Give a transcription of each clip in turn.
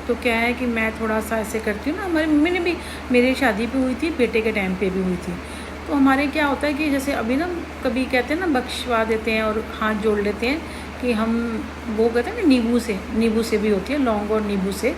तो क्या है कि मैं थोड़ा सा ऐसे करती हूँ ना, हमारी मम्मी ने भी मेरी शादी पे हुई थी, बेटे के टाइम पे भी हुई थी। तो हमारे क्या होता है कि जैसे अभी ना कभी कहते हैं ना बख्शवा देते हैं और हाथ जोड़ लेते हैं कि हम, वो कहते हैं ना नींबू से भी होती है, लौंग और नींबू से,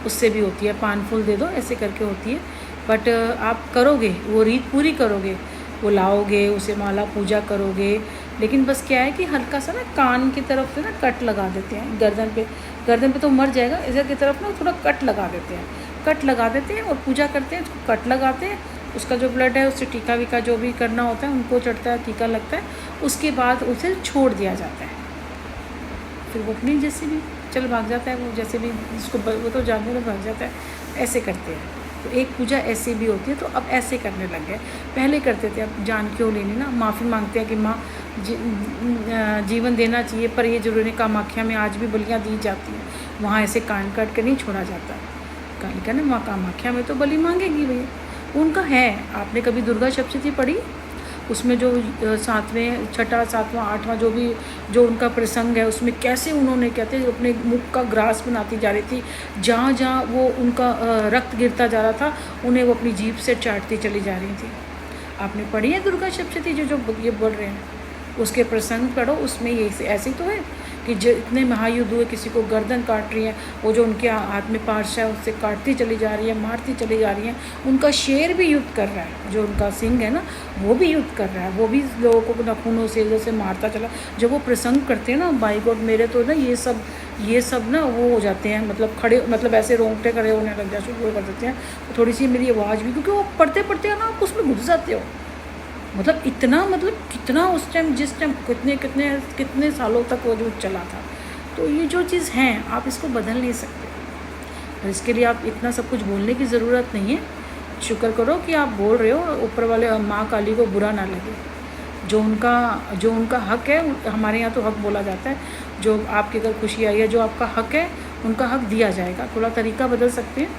उससे भी होती है, पान फूल दे दो ऐसे करके होती है। बट आप करोगे, वो रीत पूरी करोगे, वो लाओगे, उसे माला पूजा करोगे, लेकिन बस क्या है कि हल्का सा ना कान की तरफ से ना कट लगा देते हैं, गर्दन पे तो मर जाएगा, इधर की तरफ ना थोड़ा कट लगा देते हैं, कट लगा देते हैं और पूजा करते हैं, कट लगाते हैं, उसका जो ब्लड है उससे टीका वीका जो भी करना होता है उनको चढ़ता है, टीका लगता है, उसके बाद उसे छोड़ दिया जाता है। फिर वो अपनी जैसे भी चल भाग जाता है, वो जैसे भी उसको वो तो जानने में भाग जाता है, ऐसे करते हैं। तो एक पूजा ऐसी भी होती है, तो अब ऐसे करने लग गए, पहले करते थे, अब जान क्यों लेनी ना, माफ़ी मांगते हैं कि माँ जीवन देना चाहिए, पर ये जरूरी नहीं, कामाख्या में आज भी बलियाँ दी जाती हैं, वहाँ ऐसे कान काट कर नहीं छोड़ा जाता। कालिका ने माँ कामाख्या में तो बलि मांगेगी भैया, उनका है। आपने कभी दुर्गा सप्तशती पढ़ी? उसमें जो 7वें, 6ठा, 7वां, 8वां जो उनका प्रसंग है, उसमें कैसे उन्होंने कहते हैं अपने मुख का ग्रास बनाती जा रही थी, जहाँ जहाँ वो उनका रक्त गिरता जा रहा था, उन्हें वो अपनी जीभ से चाटती चली जा रही थी। आपने पढ़ी है दुर्गा सप्तशती जो ये बोल रहे हैं? उसके प्रसंग पढ़ो, उसमें ये ऐसे ही तो है कि जितने महायुद्ध हुए, किसी को गर्दन काट रही है, वो जो उनके हाथ में पार्श है उससे काटती चली जा रही है, मारती चली जा रही है। उनका शेर भी युद्ध कर रहा है, जो उनका सिंह है ना, वो भी युद्ध कर रहा है, वो भी लोगों को नखूनों से जैसे मारता चला। जब वो प्रसंग करते हैं ना, बाई गॉड, मेरे तो ना ये सब ना वो हो जाते हैं, मतलब खड़े, मतलब ऐसे रोंगटे खड़े होने लग जाते, शुरू कर देते हैं। तो थोड़ी सी मेरी आवाज़ भी, क्योंकि वो पढ़ते पढ़ते ना आप उसमें घुस जाते हो, मतलब इतना, मतलब कितना उस टाइम, जिस टाइम कितने सालों तक वो जो चला था। तो ये जो चीज़ है आप इसको बदल नहीं सकते, और इसके लिए आप इतना सब कुछ बोलने की ज़रूरत नहीं है। शुक्र करो कि आप बोल रहे हो, ऊपर वाले माँ काली को बुरा ना लगे। जो उनका हक है, हमारे यहाँ तो हक बोला जाता है, जो आपकी अगर खुशी आई है, जो आपका हक है, उनका हक दिया जाएगा। थोड़ा तरीका बदल सकते हैं,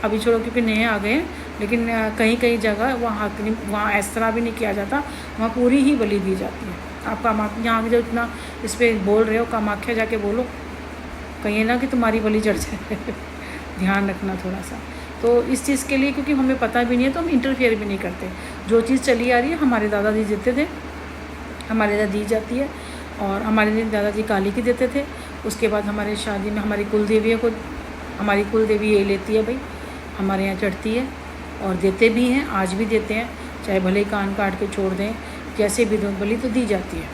अभी छोड़ो क्योंकि नए आ गए हैं, लेकिन कहीं कहीं जगह वहाँ हक नहीं, वहाँ इस तरह भी नहीं किया जाता, वहाँ पूरी ही बलि दी जाती है। आप कामाख्या यहाँ जो इतना इस पर बोल रहे हो, कामाख्या जाके बोलो, कहिए ना कि तुम्हारी बलि चढ़ जाए ध्यान रखना थोड़ा सा। तो इस चीज़ के लिए, क्योंकि हमें पता भी नहीं है, तो हम इंटरफेयर भी नहीं करते। जो चीज़ चली आ रही है, हमारे दादाजी देते थे, हमारे यहाँ दी जाती है, और हमारे दादाजी काली की देते थे। उसके बाद हमारे शादी में हमारी कुलदेवी ये लेती है भाई, हमारे यहाँ चढ़ती है, और देते भी हैं, आज भी देते हैं, चाहे भले ही कान काट के छोड़ दें, जैसे भी दो, बलि तो दी जाती है।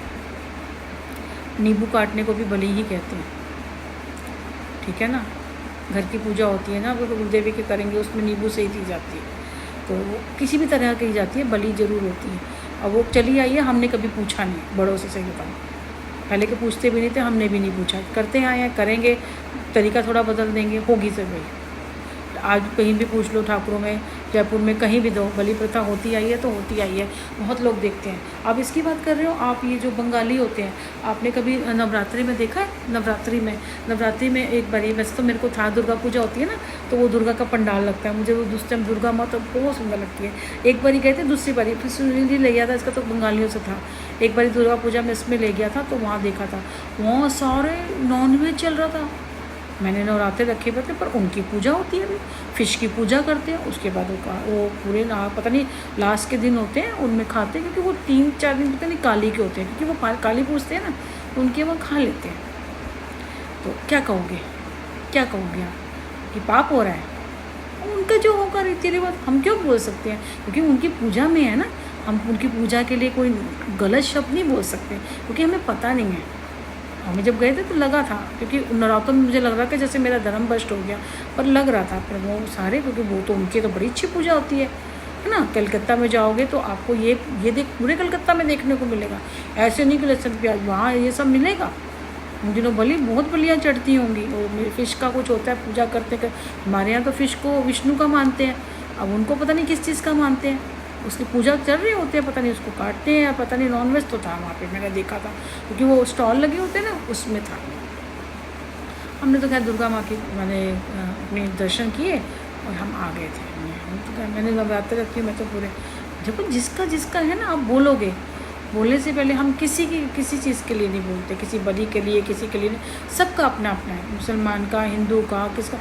नींबू काटने को भी बलि ही कहते हैं, ठीक है ना। घर की पूजा होती है ना, वो कुलदेवी के करेंगे, उसमें नींबू से ही दी जाती है, तो किसी भी तरह की जाती है, बलि ज़रूर होती है। और वो चली आई है, हमने कभी पूछा नहीं बड़ों से, सही बताऊँ, पहले के पूछते भी नहीं थे, हमने भी नहीं पूछा, करते आए हैं, करेंगे, तरीका थोड़ा बदल देंगे, होगी सब वही। आज कहीं भी पूछ लो, ठाकुरों में, जयपुर में, कहीं भी दो, बलि प्रथा होती आई है तो होती आई है, बहुत लोग देखते हैं। अब इसकी बात कर रहे हो आप, ये जो बंगाली होते हैं, आपने कभी नवरात्रि में देखा है? नवरात्रि में एक बारी, वैसे तो मेरे को था, दुर्गा पूजा होती है ना, तो वो दुर्गा का पंडाल लगता है, मुझे वो उस टाइम दुर्गा माँ तो बहुत सुंदर लगती है। एक बारी गए थे, दूसरी बारी फिर सुनील ले गया था, इसका तो बंगालियों से था। एक बारी दुर्गा पूजा में इसमें ले गया था, तो वहाँ देखा था, वहाँ सारे नॉनवेज चल रहा था। मैंने नवरात्रे रखे हुए थे, पर उनकी पूजा होती है अभी, फ़िश की पूजा करते हैं, उसके बाद वो पूरे ना, पता नहीं लास्ट के दिन होते हैं उनमें खाते हैं, क्योंकि वो 3-4 दिन पता नहीं काली के होते हैं, क्योंकि वो काली पूजते हैं ना, तो उनके वहाँ खा लेते हैं। तो क्या कहोगे आप कि पाप हो रहा है? उनका जो होगा रीति रिवाज, हम क्यों बोल सकते हैं? क्योंकि उनकी पूजा में है ना, हम उनकी पूजा के लिए कोई गलत शब्द नहीं बोल सकते, क्योंकि हमें पता नहीं है। हमें जब गए थे तो लगा था, क्योंकि नवरात्रों में मुझे लग रहा था जैसे मेरा धर्म भ्रष्ट हो गया, पर लग रहा था, पर वो सारे, क्योंकि वो तो उनकी तो बड़ी अच्छी पूजा होती है ना। कलकत्ता में जाओगे तो आपको ये पूरे कलकत्ता में देखने को मिलेगा, ऐसे नहीं कि लहसुन प्याज, वहाँ ये सब मिलेगा। उन दिनों बहुत बलियाँ चढ़ती होंगी, और फ़िश का कुछ होता है, पूजा करते हमारे यहाँ तो फ़िश को विष्णु का मानते हैं, अब उनको पता नहीं किस चीज़ का मानते हैं, उसकी पूजा चल रही होती है, पता नहीं उसको काटते हैं या पता नहीं। नॉनवेज तो था वहाँ पे, मैंने देखा था, क्योंकि वो स्टॉल लगे होते हैं ना, उसमें था। हमने तो खैर दुर्गा माँ की अपने दर्शन किए और हम आ गए थे। मैंने नवरात्र रखी है, मैं तो पूरे, देखो जिसका है ना, आप बोलोगे, बोलने से पहले हम किसी चीज़ के लिए नहीं बोलते, किसी बलि के लिए, किसी के लिए नहीं, सबका अपना अपना है, मुसलमान का, हिंदू का, किसका।